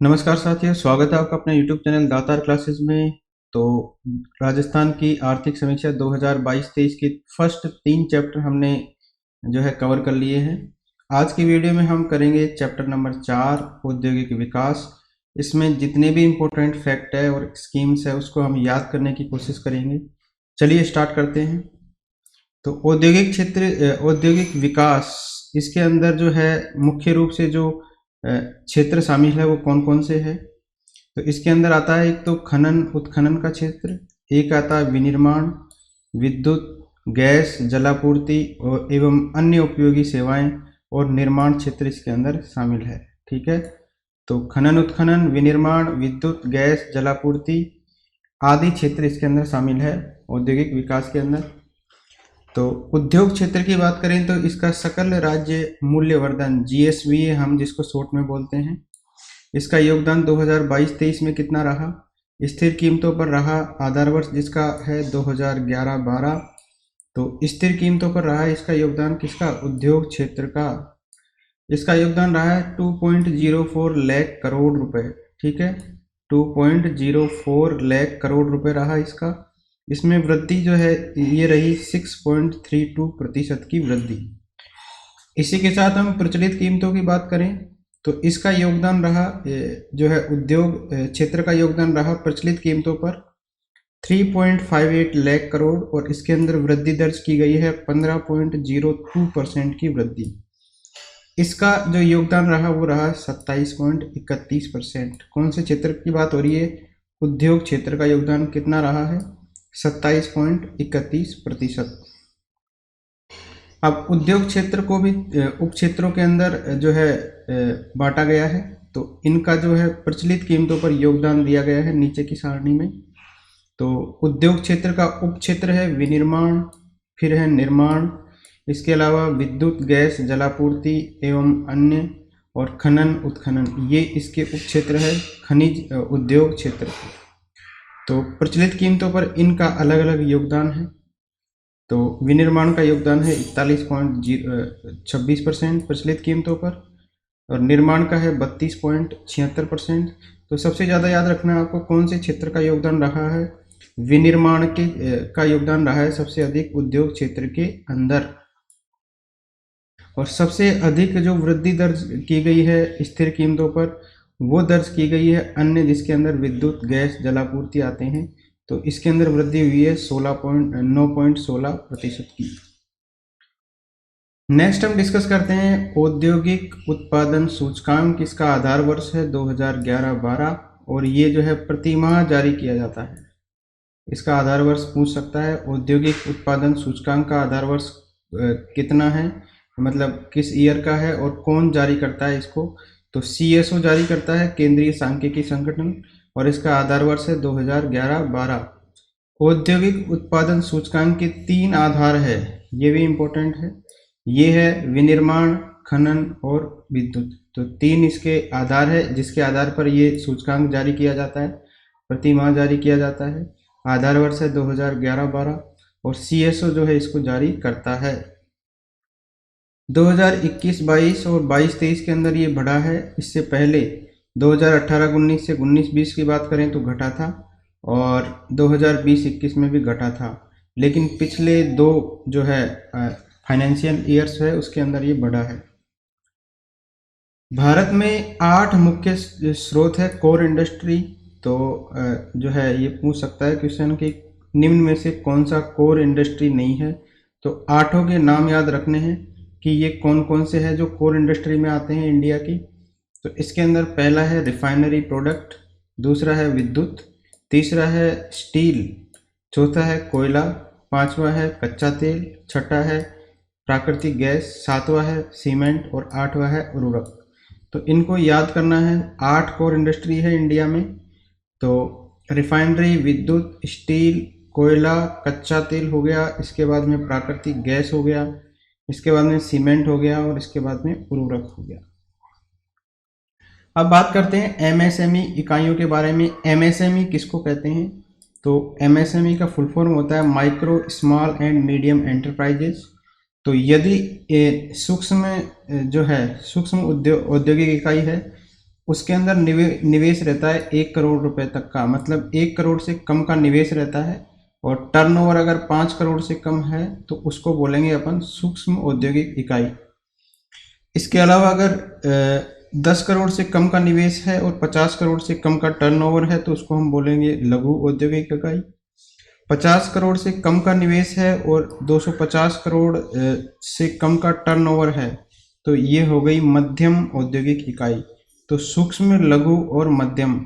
नमस्कार साथियों, स्वागत है आपका अपने YouTube चैनल दातार क्लासेस में। तो राजस्थान की आर्थिक समीक्षा 2022-23 की फर्स्ट 3 चैप्टर हमने जो है कवर कर लिए हैं। आज की वीडियो में हम करेंगे चैप्टर नंबर 4 औद्योगिक विकास। इसमें जितने भी इम्पोर्टेंट फैक्ट है और स्कीम्स है उसको हम याद करने की कोशिश करेंगे। चलिए स्टार्ट करते हैं। तो औद्योगिक क्षेत्र औद्योगिक विकास, इसके अंदर जो है मुख्य रूप से जो क्षेत्र शामिल है वो कौन कौन से है। तो इसके अंदर आता है एक तो खनन उत्खनन का क्षेत्र, एक आता है विनिर्माण, विद्युत, गैस, जलापूर्ति और एवं अन्य उपयोगी सेवाएं और निर्माण क्षेत्र इसके अंदर शामिल है। ठीक है, तो खनन उत्खनन, विनिर्माण, विद्युत, गैस, जलापूर्ति आदि क्षेत्र इसके अंदर शामिल है औद्योगिक विकास के अंदर। तो उद्योग क्षेत्र की बात करें तो इसका सकल राज्य मूल्यवर्धन GSVA हम जिसको शॉर्ट में बोलते हैं, इसका योगदान 2022-23 में कितना रहा। स्थिर कीमतों पर रहा आधार वर्ष जिसका है 2011-12। तो स्थिर कीमतों पर रहा इसका योगदान किसका, उद्योग क्षेत्र का। इसका योगदान रहा है 2.04 लाख करोड़ रुपए। ठीक है, 2.04 लाख करोड़ रुपए रहा इसका। इसमें वृद्धि जो है ये रही 6.32% की वृद्धि। इसी के साथ हम प्रचलित कीमतों की बात करें तो इसका योगदान रहा जो है उद्योग क्षेत्र का योगदान रहा प्रचलित कीमतों पर 3.58 लाख करोड़ और इसके अंदर वृद्धि दर्ज की गई है 15.02% की वृद्धि। इसका जो योगदान रहा वो रहा 27.31%। कौन से क्षेत्र की बात हो रही है, उद्योग क्षेत्र का योगदान कितना रहा है, 27.31%। अब उद्योग क्षेत्र को भी उप क्षेत्रों के अंदर जो है बांटा गया है। तो इनका जो है प्रचलित कीमतों पर योगदान दिया गया है नीचे की सारणी में। तो उद्योग क्षेत्र का उप क्षेत्र है विनिर्माण, फिर है निर्माण, इसके अलावा विद्युत, गैस, जलापूर्ति एवं अन्य और खनन उत्खनन, ये इसके उप क्षेत्र है खनिज उद्योग क्षेत्र। तो प्रचलित कीमतों पर इनका अलग अलग योगदान है। तो विनिर्माण का योगदान है 41.26% प्रचलित कीमतों पर और निर्माण का है 32.76%। तो सबसे ज़्यादा याद रखना है आपको कौन से क्षेत्र का योगदान रहा है, विनिर्माण के का योगदान रहा है सबसे अधिक उद्योग क्षेत्र के अंदर। और सबसे अधिक जो वृद्धि दर्ज की गई है स्थिर कीमतों पर वो दर्ज की गई है अन्य, जिसके अंदर विद्युत, गैस, जलापूर्ति आते हैं। तो इसके अंदर वृद्धि हुई है 9.16% की। नेक्स्ट हम डिस्कस करते हैं औद्योगिक उत्पादन सूचकांक। इसका आधार वर्ष है 2011-12 और ये जो है प्रति माह जारी किया जाता है। इसका आधार वर्ष पूछ सकता है, औद्योगिक उत्पादन सूचकांक का आधार वर्ष कितना है, मतलब किस ईयर का है और कौन जारी करता है इसको। तो CSO जारी करता है, केंद्रीय सांख्यिकी संगठन, और इसका आधार वर्ष है 2011-12। औद्योगिक उत्पादन सूचकांक के 3 आधार है, ये भी इम्पोर्टेंट है। ये है विनिर्माण, खनन और विद्युत। तो 3 इसके आधार है जिसके आधार पर ये सूचकांक जारी किया जाता है, प्रति माह जारी किया जाता है। आधार वर्ष है 2011-12 और CSO जो है इसको जारी करता है। 2021-22 और 22-23 के अंदर ये बढ़ा है। इससे पहले 2018-19 से 19-20 की बात करें तो घटा था और 2020-21 में भी घटा था, लेकिन पिछले 2 जो है फाइनेंशियल ईयर्स है उसके अंदर ये बढ़ा है। भारत में 8 मुख्य स्रोत है कोर इंडस्ट्री। तो जो है ये पूछ सकता है क्वेश्चन कि निम्न में से कौन सा कोर इंडस्ट्री नहीं है। तो 8 के नाम याद रखने हैं कि ये कौन कौन से हैं जो कोर इंडस्ट्री में आते हैं इंडिया की। तो इसके अंदर पहला है रिफाइनरी प्रोडक्ट, दूसरा है विद्युत, तीसरा है स्टील, चौथा है कोयला, पांचवा है कच्चा तेल, छठा है प्राकृतिक गैस, सातवां है सीमेंट और आठवां है उर्वरक। तो इनको याद करना है। 8 कोर इंडस्ट्री है इंडिया में। तो रिफाइनरी, विद्युत, स्टील, कोयला, कच्चा तेल हो गया, इसके बाद में प्राकृतिक गैस हो गया, इसके बाद में सीमेंट हो गया और इसके बाद में उर्वरक हो गया। अब बात करते हैं MSME इकाइयों के बारे में। MSME किसको कहते हैं, तो MSME का फुल फॉर्म होता है micro, small and medium enterprises. तो यदि सूक्ष्म जो है सूक्ष्म औद्योगिक इकाई है उसके अंदर निवेश रहता है 1 करोड़ रुपए तक का, मतलब 1 करोड़ से कम का निवेश रहता है। और टर्नओवर अगर 5 करोड़ से कम है तो उसको बोलेंगे अपन सूक्ष्म औद्योगिक इकाई। इसके अलावा अगर 10 करोड़ से कम का निवेश है और 50 करोड़ से कम का टर्नओवर है तो उसको हम बोलेंगे लघु औद्योगिक इकाई। 50 करोड़ से कम का निवेश है और 250 करोड़ से कम का टर्नओवर है तो ये हो गई मध्यम औद्योगिक इकाई। तो सूक्ष्म, लघु और मध्यम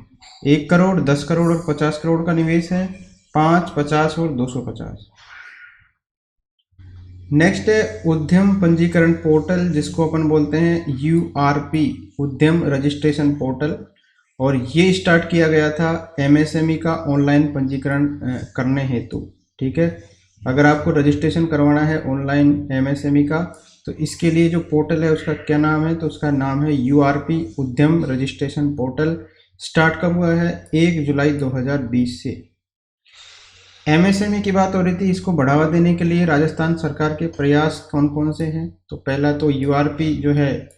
1 करोड़, 10 करोड़ और 50 करोड़ का निवेश है, 5, 50 और 250। नेक्स्ट है उद्यम पंजीकरण पोर्टल, जिसको अपन बोलते हैं URP, उद्यम रजिस्ट्रेशन पोर्टल। और ये स्टार्ट किया गया था MSME का ऑनलाइन पंजीकरण करने हेतु। ठीक है, अगर आपको रजिस्ट्रेशन करवाना है ऑनलाइन MSME का तो इसके लिए जो पोर्टल है उसका क्या नाम है, तो उसका नाम है URP, उद्यम रजिस्ट्रेशन पोर्टल। स्टार्ट कब हुआ है? 1 जुलाई 2020 से। MSME की बात हो रही थी, इसको बढ़ावा देने के लिए राजस्थान सरकार के प्रयास कौन कौन से हैं? तो पहला तो URP जो है,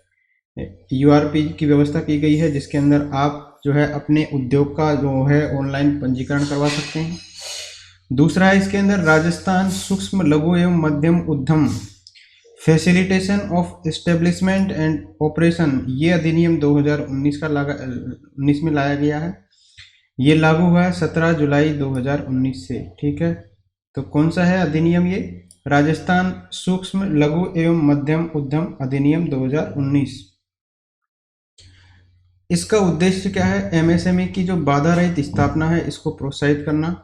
URP की व्यवस्था की गई है जिसके अंदर आप जो है अपने उद्योग का जो है ऑनलाइन पंजीकरण करवा सकते हैं। दूसरा है इसके अंदर राजस्थान सूक्ष्म, लघु एवं मध्यम उद्यम facilitation of establishment and operation, ये अधिनियम 2019 का 19 में लाया गया है। ये लागू हुआ है 17 जुलाई 2019 से। ठीक है, तो कौन सा है अधिनियम? ये राजस्थान सूक्ष्म, लघु एवं मध्यम उद्यम अधिनियम 2019। इसका उद्देश्य क्या है? MSME की जो बाधा रहित स्थापना है इसको प्रोत्साहित करना।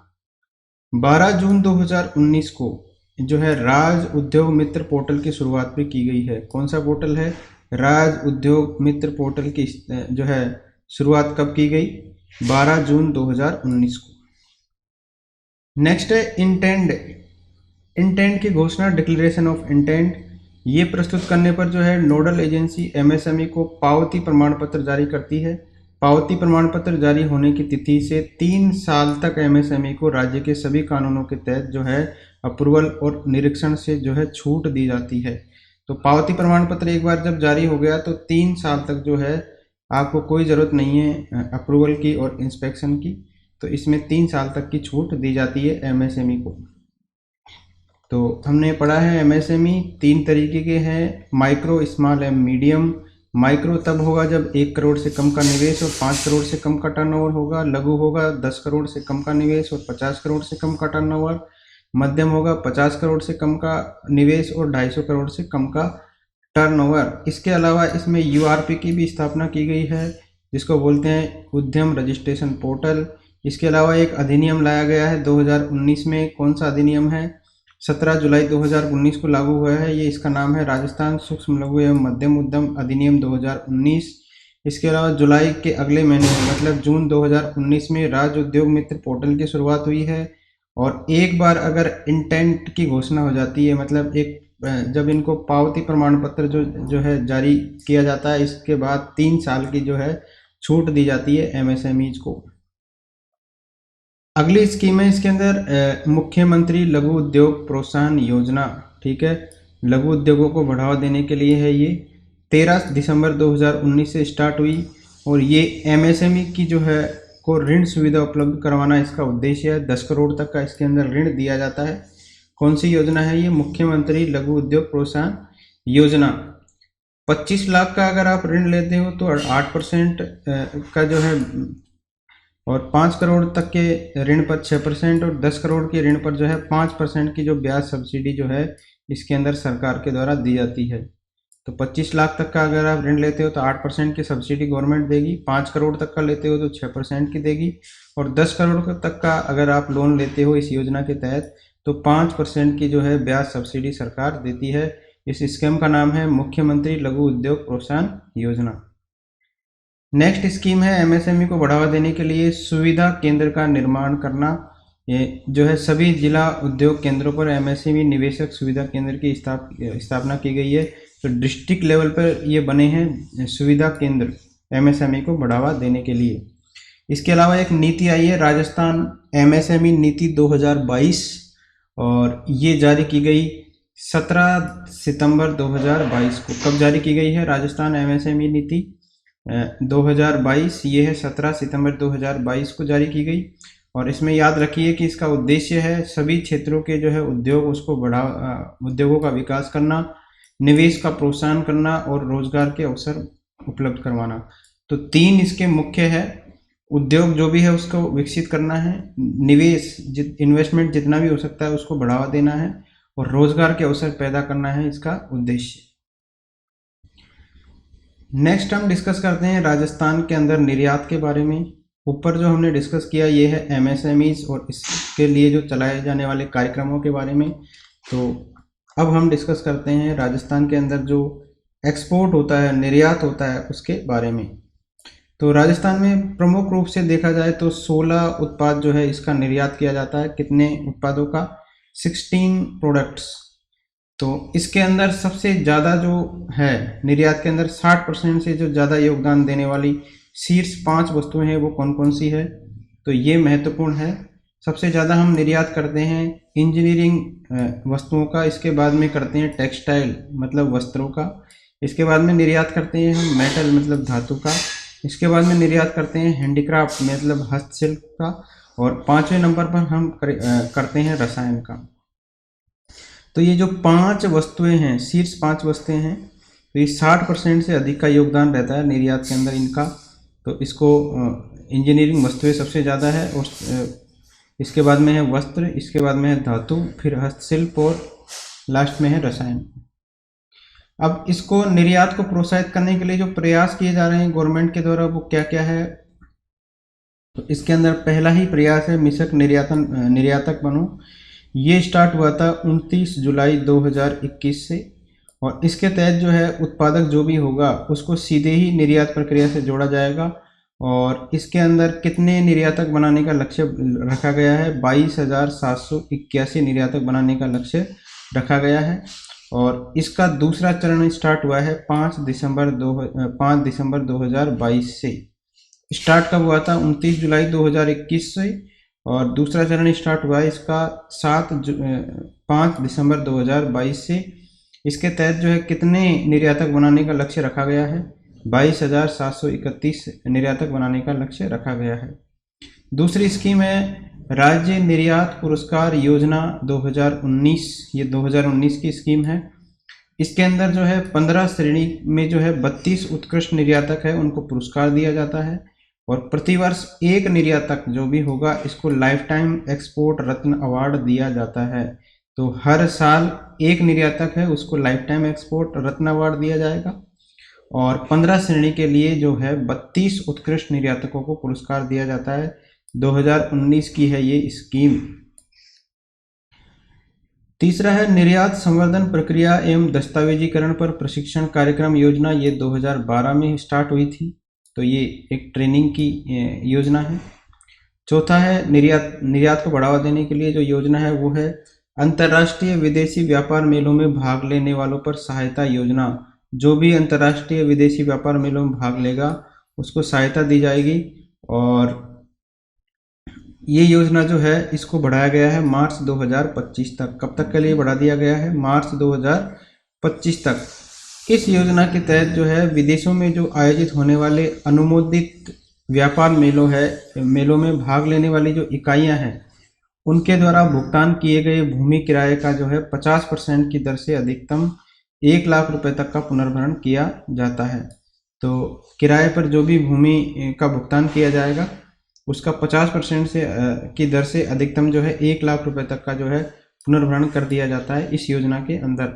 12 जून 2019 को जो है राज उद्योग मित्र पोर्टल की शुरुआत भी की गई है। कौन सा पोर्टल है? राज उद्योग मित्र पोर्टल की जो है शुरुआत कब की गई? 12 जून 2019 को। नेक्स्ट है इंटेंट की घोषणा, डिक्लेरेशन ऑफ इंटेंट। ये प्रस्तुत करने पर जो है नोडल एजेंसी MSME को पावती प्रमाण पत्र जारी करती है। पावती प्रमाण पत्र जारी होने की तिथि से 3 साल तक MSME को राज्य के सभी कानूनों के तहत जो है अप्रूवल और निरीक्षण से जो है छूट दी जाती है। तो पावती प्रमाण पत्र एक बार जब जारी हो गया तो 3 साल तक जो है आपको कोई ज़रूरत नहीं है अप्रूवल की और इंस्पेक्शन की, तो इसमें 3 साल तक की छूट दी जाती है MSME को। तो हमने पढ़ा है MSME 3 तरीके के हैं, माइक्रो, स्मॉल एवं मीडियम। माइक्रो तब होगा जब 1 करोड़ से कम का निवेश और 5 करोड़ से कम का टर्नओवर होगा। लघु होगा 10 करोड़ से कम का निवेश और 50 करोड़ से कम का टर्नओवर। मध्यम होगा 50 करोड़ से कम का निवेश और 250 करोड़ से कम का टर्नओवर। इसके अलावा इसमें URP की भी स्थापना की गई है जिसको बोलते हैं उद्यम रजिस्ट्रेशन पोर्टल। इसके अलावा एक अधिनियम लाया गया है 2019 में। कौन सा अधिनियम है? 17 जुलाई 2019 को लागू हुआ है। ये इसका नाम है राजस्थान सूक्ष्म, लघु एवं मध्यम उद्यम अधिनियम 2019। इसके अलावा जुलाई के अगले महीने मतलब जून 2019 में राज्य उद्योग मित्र पोर्टल की शुरुआत हुई है। और एक बार अगर इंटेंट की घोषणा हो जाती है, मतलब एक जब इनको पावती प्रमाण पत्र जो है जारी किया जाता है, इसके बाद 3 साल की जो है छूट दी जाती है MSMEs को। अगली स्कीम है इसके अंदर मुख्यमंत्री लघु उद्योग प्रोत्साहन योजना। ठीक है, लघु उद्योगों को बढ़ावा देने के लिए है ये। 13 दिसंबर 2019 से स्टार्ट हुई और ये MSME की जो है को ऋण सुविधा उपलब्ध करवाना इसका उद्देश्य है। 10 करोड़ तक का इसके अंदर ऋण दिया जाता है। कौन सी योजना है ये? मुख्यमंत्री लघु उद्योग प्रोत्साहन योजना। 25 लाख का अगर आप ऋण लेते हो तो 8% का जो है, और 5 करोड़ तक के ऋण पर 6% और 10 करोड़ के ऋण पर जो है 5% की जो ब्याज सब्सिडी जो है इसके अंदर सरकार के द्वारा दी जाती है। तो 25 लाख तक का अगर आप ऋण लेते हो तो 8% की सब्सिडी गवर्नमेंट देगी। 5 करोड़ तक का लेते हो तो 6% की देगी। और 10 करोड़ तक का अगर आप लोन लेते हो इस योजना के तहत तो 5% की जो है ब्याज सब्सिडी सरकार देती है। इस स्कीम का नाम है मुख्यमंत्री लघु उद्योग प्रोत्साहन योजना। नेक्स्ट स्कीम है MSME को बढ़ावा देने के लिए सुविधा केंद्र का निर्माण करना। ये जो है सभी जिला उद्योग केंद्रों पर MSME निवेशक सुविधा केंद्र की स्थापना की गई है। तो डिस्ट्रिक्ट लेवल पर ये बने हैं सुविधा केंद्र MSME को बढ़ावा देने के लिए। इसके अलावा एक नीति आई है राजस्थान MSME नीति 2022 और ये जारी की गई 17 सितंबर 2022 को। कब जारी की गई है राजस्थान MSME नीति? 2022, ये है 17 सितंबर 2022 को जारी की गई। और इसमें याद रखिए कि इसका उद्देश्य है सभी क्षेत्रों के जो है उद्योगों का विकास करना, निवेश का प्रोत्साहन करना और रोजगार के अवसर उपलब्ध करवाना। तो 3 इसके मुख्य है। उद्योग जो भी है उसको विकसित करना है, निवेश इन्वेस्टमेंट जितना भी हो सकता है उसको बढ़ावा देना है, और रोजगार के अवसर पैदा करना है इसका उद्देश्य। नेक्स्ट हम डिस्कस करते हैं राजस्थान के अंदर निर्यात के बारे में। ऊपर जो हमने डिस्कस किया ये है एमएसएमईज और इसके लिए जो चलाए जाने वाले कार्यक्रमों के बारे में। तो अब हम डिस्कस करते हैं राजस्थान के अंदर जो एक्सपोर्ट होता है, निर्यात होता है, उसके बारे में। तो राजस्थान में प्रमुख रूप से देखा जाए तो 16 उत्पाद जो है इसका निर्यात किया जाता है। कितने उत्पादों का? 16 प्रोडक्ट्स। तो इसके अंदर सबसे ज़्यादा जो है निर्यात के अंदर 60% से जो ज़्यादा योगदान देने वाली शीर्ष 5 वस्तुएं हैं वो कौन कौन सी है? तो ये महत्वपूर्ण है। सबसे ज़्यादा हम निर्यात करते हैं इंजीनियरिंग वस्तुओं का, इसके बाद में करते हैं टेक्सटाइल मतलब वस्त्रों का, इसके बाद में निर्यात करते हैं हम मेटल मतलब धातु का, इसके बाद में निर्यात करते हैं हैंडीक्राफ्ट मतलब हस्तशिल्प का, और 5वें नंबर पर हम करते हैं रसायन का। तो ये जो 5 वस्तुएं हैं, शीर्ष 5 वस्तुएं हैं, तो ये 60% से अधिक का योगदान रहता है निर्यात के अंदर इनका। तो इसको इंजीनियरिंग वस्तुएं सबसे ज़्यादा है, और इसके बाद में है वस्त्र, इसके बाद में है धातु, फिर हस्तशिल्प और लास्ट में है रसायन। अब इसको निर्यात को प्रोत्साहित करने के लिए जो प्रयास किए जा रहे हैं गवर्नमेंट के द्वारा वो क्या क्या है? तो इसके अंदर पहला ही प्रयास है मिशन निर्यातक बनो। ये स्टार्ट हुआ था 29 जुलाई 2021 से, और इसके तहत जो है उत्पादक जो भी होगा उसको सीधे ही निर्यात प्रक्रिया से जोड़ा जाएगा। और इसके अंदर कितने निर्यातक बनाने का लक्ष्य रखा गया है? 22,781 निर्यातक बनाने का लक्ष्य रखा गया है। और इसका दूसरा चरण स्टार्ट हुआ है 5 दिसंबर 2022 से। स्टार्ट कब हुआ था? 29 जुलाई 2021 से, और दूसरा चरण स्टार्ट हुआ है इसका 5 दिसंबर 2022 से। इसके तहत जो है कितने निर्यातक बनाने का लक्ष्य रखा गया है? 22,731 निर्यातक बनाने का लक्ष्य रखा गया है। दूसरी स्कीम है राज्य निर्यात पुरस्कार योजना 2019। ये 2019 की स्कीम है। इसके अंदर जो है 15 श्रेणी में जो है 32 उत्कृष्ट निर्यातक है उनको पुरस्कार दिया जाता है, और प्रतिवर्ष एक निर्यातक जो भी होगा इसको लाइफ टाइम एक्सपोर्ट रत्न अवार्ड दिया जाता है। तो हर साल एक निर्यातक है उसको लाइफ टाइम एक्सपोर्ट रत्न अवार्ड दिया जाएगा, और 15 श्रेणी के लिए जो है 32 उत्कृष्ट निर्यातकों को पुरस्कार दिया जाता है। 2019 की है ये स्कीम। तीसरा है निर्यात संवर्धन प्रक्रिया एवं दस्तावेजीकरण पर प्रशिक्षण कार्यक्रम योजना। ये 2012 में स्टार्ट हुई थी, तो ये एक ट्रेनिंग की योजना है। चौथा है निर्यात को बढ़ावा देने के लिए जो योजना है वो है अंतर्राष्ट्रीय विदेशी व्यापार मेलों में भाग लेने वालों पर सहायता योजना। जो भी अंतर्राष्ट्रीय विदेशी व्यापार मेलों में भाग लेगा उसको सहायता दी जाएगी, और ये योजना जो है इसको बढ़ाया गया है मार्च 2025 तक। कब तक के लिए बढ़ा दिया गया है? मार्च 2025 तक। इस योजना के तहत जो है विदेशों में जो आयोजित होने वाले अनुमोदित व्यापार मेलों में भाग लेने वाली जो इकाइयां हैं उनके द्वारा भुगतान किए गए भूमि किराए का जो है 50% की दर से अधिकतम 1 लाख रुपए तक का पुनर्भरण किया जाता है। तो किराए पर जो भी भूमि का भुगतान किया जाएगा उसका 50% से की दर से अधिकतम जो है 1 लाख रुपए तक का जो है पुनर्भरण कर दिया जाता है इस योजना के अंदर।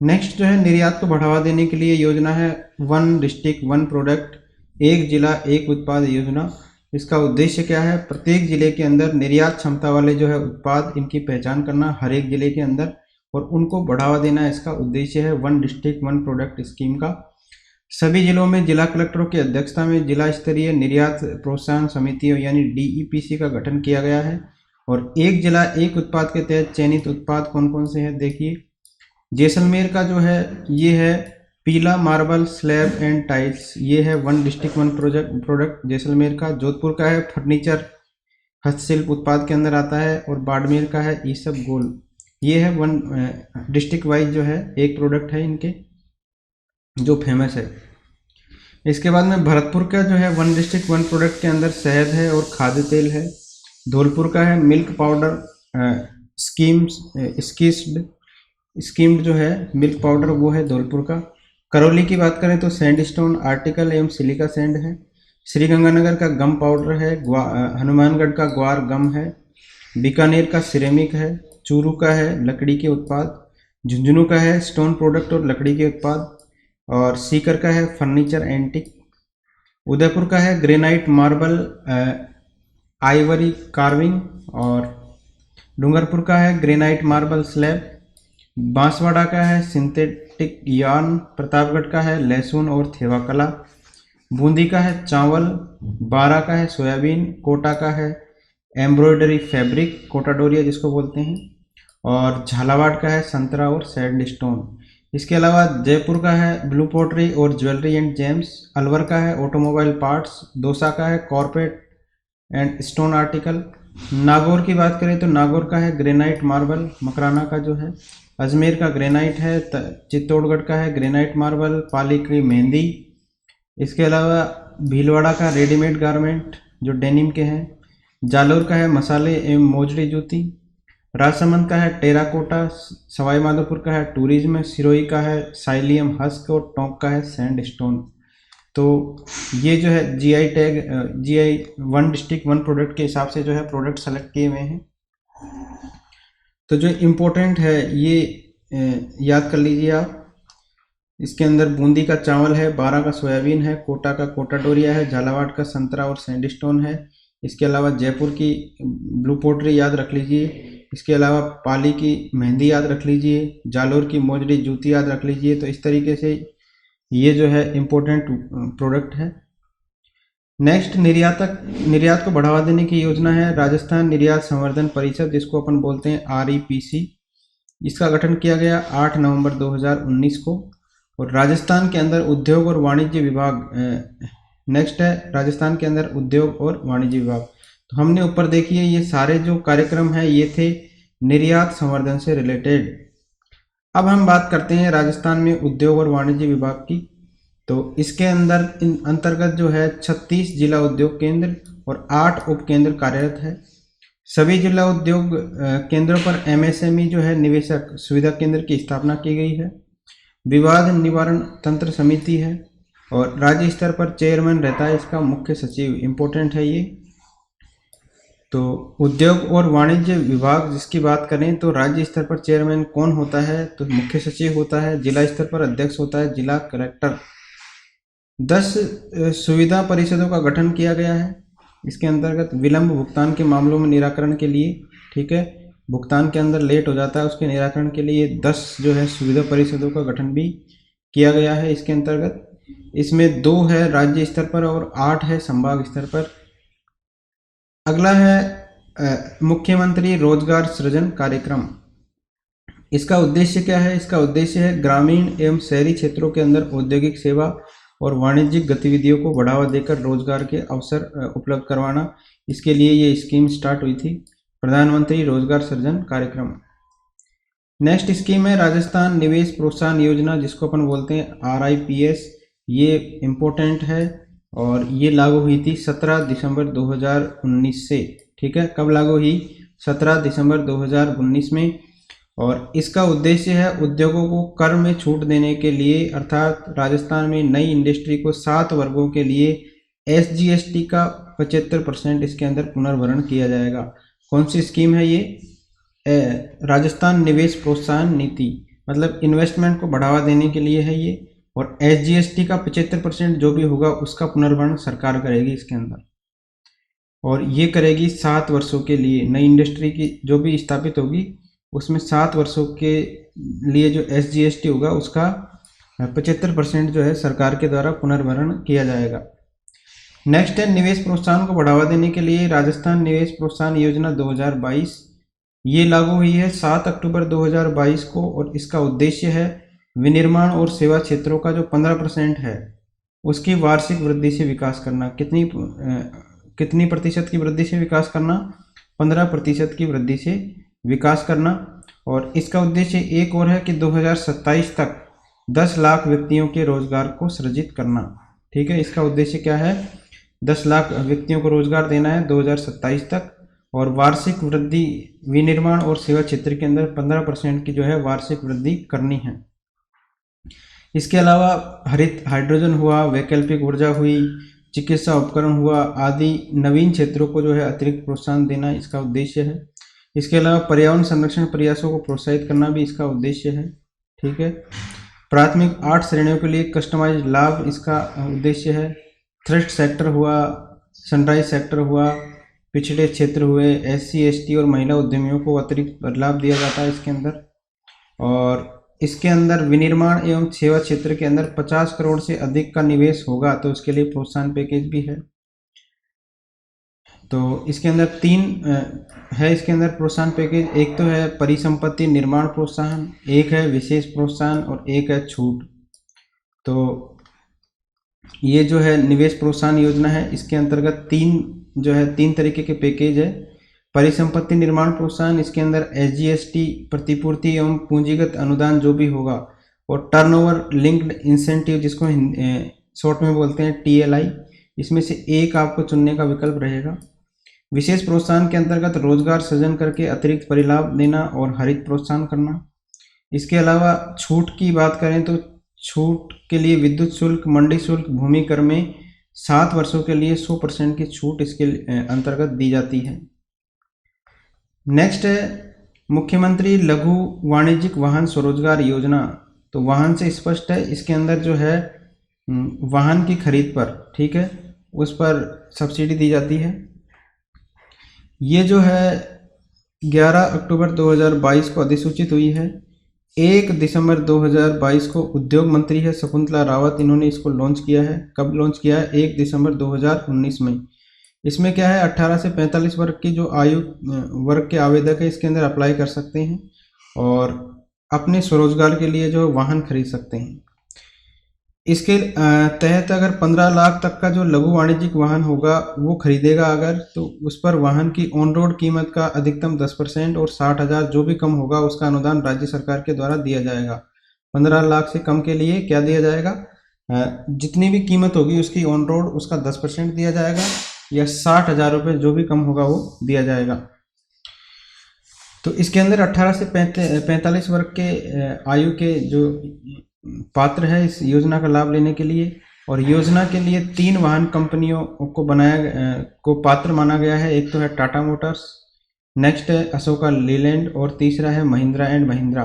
नेक्स्ट जो है निर्यात को बढ़ावा देने के लिए योजना है 1 डिस्ट्रिक्ट 1 प्रोडक्ट, एक जिला एक उत्पाद योजना। इसका उद्देश्य क्या है? प्रत्येक जिले के अंदर निर्यात क्षमता वाले जो है उत्पाद इनकी पहचान करना हर एक जिले के अंदर, और उनको बढ़ावा देना इसका उद्देश्य है 1 डिस्ट्रिक्ट 1 प्रोडक्ट स्कीम का। सभी जिलों में जिला कलेक्टरों की अध्यक्षता में जिला स्तरीय निर्यात प्रोत्साहन समितियों यानी DEPC का गठन किया गया है, और एक जिला एक उत्पाद के तहत चयनित उत्पाद कौन कौन से हैं देखिए। जैसलमेर का जो है ये है पीला मार्बल स्लैब एंड टाइल्स, ये है 1 डिस्ट्रिक्ट 1 प्रोडक्ट जैसलमेर का। जोधपुर का है फर्नीचर हस्तशिल्प उत्पाद के अंदर आता है, और बाड़मेर का है ईसब गोल। ये है 1 डिस्ट्रिक्ट वाइज जो है एक प्रोडक्ट है इनके जो फेमस है। इसके बाद में भरतपुर का जो है वन डिस्ट्रिक्ट वन प्रोडक्ट के अंदर शहद है और खाद्य तेल है। धौलपुर का है मिल्क पाउडर स्कीम्ड जो है मिल्क पाउडर, वो है धौलपुर का। करौली की बात करें तो सैंडस्टोन आर्टिकल एवं सिलिका सैंड है। श्रीगंगानगर का गम पाउडर है। हनुमानगढ़ का ग्वार गम है। बीकानेर का सिरेमिक है। चूरू का है लकड़ी के उत्पाद। झुंझुनू का है स्टोन प्रोडक्ट और लकड़ी के उत्पाद। और सीकर का है फर्नीचर एंटिक। उदयपुर का है ग्रेनाइट मार्बल आइवरी कार्विंग। और डूंगरपुर का है ग्रेनाइट मार्बल स्लैब। बांसवाड़ा का है सिंथेटिक यार्न। प्रतापगढ़ का है लहसुन और थेवा कला। बूंदी का है चावल। बारा का है सोयाबीन। कोटा का है एम्ब्रॉयडरी फैब्रिक, कोटा डोरिया जिसको बोलते हैं। और झालावाड़ का है संतरा और सैंडस्टोन। इसके अलावा जयपुर का है ब्लू पोट्री और ज्वेलरी एंड जेम्स। अलवर का है ऑटोमोबाइल पार्ट्स। दौसा का है corporate and stone article. Nagaur की बात करें तो नागौर का है ग्रेनाइट मार्बल, मकराना का जो है। अजमेर का ग्रेनाइट है। चित्तौड़गढ़ का है ग्रेनाइट मार्बल, पाली की मेहंदी। इसके अलावा भीलवाड़ा का रेडीमेड गारमेंट जो डेनिम के हैं। जालौर का है मसाले एवं मोजड़ी जूती। राजसमंद का है टेराकोटा। सवाई माधोपुर का है टूरिज्म। सिरोही का है साइलियम हस्क और टोंक का है सैंडस्टोन। तो ये जो है GI tag, GI one district one product के हिसाब से जो है प्रोडक्ट सेलेक्ट किए हुए हैं। तो जो इम्पोर्टेंट है ये याद कर लीजिए आप। इसके अंदर बूंदी का चावल है। बारा का सोयाबीन है। कोटा का कोटा डोरिया है। झालावाड़ का संतरा और सैंडस्टोन है। इसके अलावा जयपुर की ब्लू पोट्री याद रख लीजिए। इसके अलावा पाली की मेहंदी याद रख लीजिए। जालौर की मोजड़ी जूती याद रख लीजिए। तो इस तरीके से ये जो है इम्पोर्टेंट प्रोडक्ट है। नेक्स्ट निर्यात को बढ़ावा देने की योजना है राजस्थान निर्यात संवर्धन परिषद, जिसको अपन बोलते हैं REPC। इसका गठन किया गया 8 नवंबर 2019 को। और राजस्थान के अंदर उद्योग और वाणिज्य विभाग नेक्स्ट है। राजस्थान के अंदर उद्योग और वाणिज्य विभाग, तो हमने ऊपर देखिए ये सारे जो कार्यक्रम हैं ये थे निर्यात संवर्धन से रिलेटेड। अब हम बात करते हैं राजस्थान में उद्योग और वाणिज्य विभाग की। तो इसके अंदर अंतर्गत जो है 36 जिला उद्योग केंद्र और 8 उप केंद्र कार्यरत है। सभी जिला उद्योग केंद्रों पर MSME जो है निवेशक सुविधा केंद्र की स्थापना की गई है। विवाद निवारण तंत्र समिति है और राज्य स्तर पर चेयरमैन रहता है इसका मुख्य सचिव। इम्पोर्टेंट है ये। तो उद्योग और वाणिज्य विभाग जिसकी बात करें तो राज्य स्तर पर चेयरमैन कौन होता है, तो मुख्य सचिव होता है। जिला स्तर पर अध्यक्ष होता है जिला कलेक्टर। 10 सुविधा परिषदों का गठन किया गया है। इसके अंतर्गत विलंब भुगतान के मामलों में निराकरण के लिए, ठीक है, भुगतान के अंदर लेट हो जाता है उसके निराकरण के लिए 10 जो है सुविधा परिषदों का गठन भी किया गया है इसके अंतर्गत। इसमें 2 है राज्य स्तर पर और 8 है संभाग स्तर पर। अगला है मुख्यमंत्री रोजगार सृजन कार्यक्रम। इसका उद्देश्य क्या है? इसका उद्देश्य है ग्रामीण एवं शहरी क्षेत्रों के अंदर औद्योगिक सेवा और वाणिज्यिक गतिविधियों को बढ़ावा देकर रोजगार के अवसर उपलब्ध करवाना। इसके लिए ये स्कीम स्टार्ट हुई थी, प्रधानमंत्री रोजगार सृजन कार्यक्रम। नेक्स्ट स्कीम है राजस्थान निवेश प्रोत्साहन योजना, जिसको अपन बोलते हैं RIPS। ये इम्पोर्टेंट है और ये लागू हुई थी 17 दिसंबर 2019 से। ठीक है, कब लागू हुई? 17 दिसंबर 2019 में। और इसका उद्देश्य है उद्योगों को कर में छूट देने के लिए, अर्थात राजस्थान में नई इंडस्ट्री को 7 वर्गों के लिए SGST का 75% इसके अंदर पुनर्भरण किया जाएगा। कौन सी स्कीम है ये? राजस्थान निवेश प्रोत्साहन नीति, मतलब इन्वेस्टमेंट को बढ़ावा देने के लिए है ये। और SGST का 75% जो भी होगा उसका पुनर्भरण सरकार करेगी इसके अंदर, और ये करेगी 7 वर्षों के लिए। नई इंडस्ट्री की जो भी स्थापित होगी उसमें 7 वर्षों के लिए जो SGST होगा उसका 75% जो है सरकार के द्वारा पुनर्भरण किया जाएगा। नेक्स्ट है निवेश प्रोत्साहन को बढ़ावा देने के लिए राजस्थान निवेश प्रोत्साहन योजना 2022। ये लागू हुई है 7 अक्टूबर 2022 को और इसका उद्देश्य है विनिर्माण और सेवा क्षेत्रों का जो 15% है उसकी वार्षिक वृद्धि से विकास करना। कितनी प्रतिशत की वृद्धि से विकास करना? 15% की वृद्धि से विकास करना। और इसका उद्देश्य एक और है कि 2027 तक 10 लाख व्यक्तियों के रोजगार को सृजित करना। ठीक है, इसका उद्देश्य क्या है? 10 लाख व्यक्तियों को रोजगार देना है 2027 तक, और वार्षिक वृद्धि विनिर्माण और सेवा क्षेत्र के अंदर 15% की जो है वार्षिक वृद्धि करनी है। इसके अलावा हरित हाइड्रोजन हुआ, वैकल्पिक ऊर्जा हुई, चिकित्सा उपकरण हुआ आदि नवीन क्षेत्रों को जो है अतिरिक्त प्रोत्साहन देना इसका उद्देश्य है। इसके अलावा पर्यावरण संरक्षण प्रयासों को प्रोत्साहित करना भी इसका उद्देश्य है। ठीक है, प्राथमिक 8 श्रेणियों के लिए कस्टमाइज लाभ इसका उद्देश्य है। थ्रिफ्ट सेक्टर हुआ, सनराइज सेक्टर हुआ, पिछड़े क्षेत्र हुए, SC ST और महिला उद्यमियों को अतिरिक्त लाभ दिया जाता है इसके अंदर। और इसके अंदर विनिर्माण एवं सेवा क्षेत्र के अंदर 50 करोड़ से अधिक का निवेश होगा तो उसके लिए प्रोत्साहन पैकेज भी है। तो इसके अंदर 3 है इसके अंदर प्रोत्साहन पैकेज। एक तो है परिसंपत्ति निर्माण प्रोत्साहन, एक है विशेष प्रोत्साहन और एक है छूट। तो ये जो है निवेश प्रोत्साहन योजना है, इसके अंतर्गत 3 तरीके के पैकेज है। परिसंपत्ति निर्माण प्रोत्साहन, इसके अंदर SGST प्रतिपूर्ति एवं पूंजीगत अनुदान जो भी होगा, और टर्नओवर लिंक्ड इंसेंटिव जिसको शॉर्ट में बोलते हैं TLI, इसमें से एक आपको चुनने का विकल्प रहेगा। विशेष प्रोत्साहन के अंतर्गत रोजगार सृजन करके अतिरिक्त परिलाभ देना और हरित प्रोत्साहन करना। इसके अलावा छूट की बात करें तो छूट के लिए विद्युत शुल्क, मंडी शुल्क, भूमि कर में 7 वर्षों के लिए 100% की छूट इसके अंतर्गत दी जाती है। नेक्स्ट है मुख्यमंत्री लघु वाणिज्यिक वाहन स्वरोजगार योजना। तो वाहन से स्पष्ट है, इसके अंदर जो है वाहन की खरीद पर, ठीक है, उस पर सब्सिडी दी जाती है। ये जो है 11 अक्टूबर 2022 को अधिसूचित हुई है। 1 दिसंबर 2022 को उद्योग मंत्री है शकुंतला रावत, इन्होंने इसको लॉन्च किया है। कब लॉन्च किया है? 1 दिसंबर 2019 में। इसमें क्या है, 18 से 45 वर्ग की जो आयु वर्ग के आवेदक है इसके अंदर अप्लाई कर सकते हैं और अपने स्वरोजगार के लिए जो वाहन खरीद सकते हैं। इसके तहत अगर 15 लाख तक का जो लघु वाणिज्यिक वाहन होगा वो खरीदेगा अगर, तो उस पर वाहन की ऑन रोड कीमत का अधिकतम 10% और 60,000 जो भी कम होगा उसका अनुदान राज्य सरकार के द्वारा दिया जाएगा। 15 लाख से कम के लिए क्या दिया जाएगा? जितनी भी कीमत होगी उसकी ऑन रोड उसका 10% दिया जाएगा, या 60,000 रुपये जो भी कम होगा वो दिया जाएगा। तो इसके अंदर 18 से 45 वर्ग के आयु के जो पात्र है इस योजना का लाभ लेने के लिए, और योजना के लिए 3 वाहन कंपनियों को पात्र माना गया है। एक तो है टाटा मोटर्स, नेक्स्ट है अशोका लीलैंड और तीसरा है महिंद्रा एंड महिंद्रा।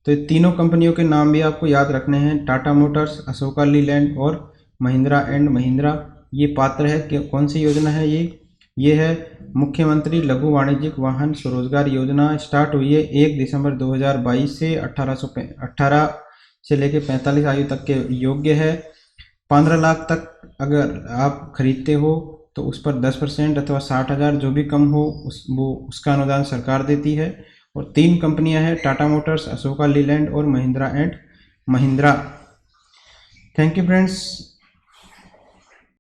तो ये तीनों कंपनियों के नाम भी आपको याद रखने हैं, टाटा मोटर्स, अशोका लीलैंड और महिंद्रा एंड महिंद्रा। ये पात्र है कि कौन सी योजना है ये है मुख्यमंत्री लघु वाणिज्यिक वाहन स्वरोजगार योजना। स्टार्ट हुई है 1 दिसंबर 2022 से 18 से लेकर 45 आयु तक के योग्य है। 15 लाख तक अगर आप खरीदते हो तो उस पर 10% अथवा 60,000 जो भी कम हो उसका अनुदान सरकार देती है। और 3 कंपनियां हैं, टाटा मोटर्स, अशोका लीलैंड और Mahindra and Mahindra. Thank you friends.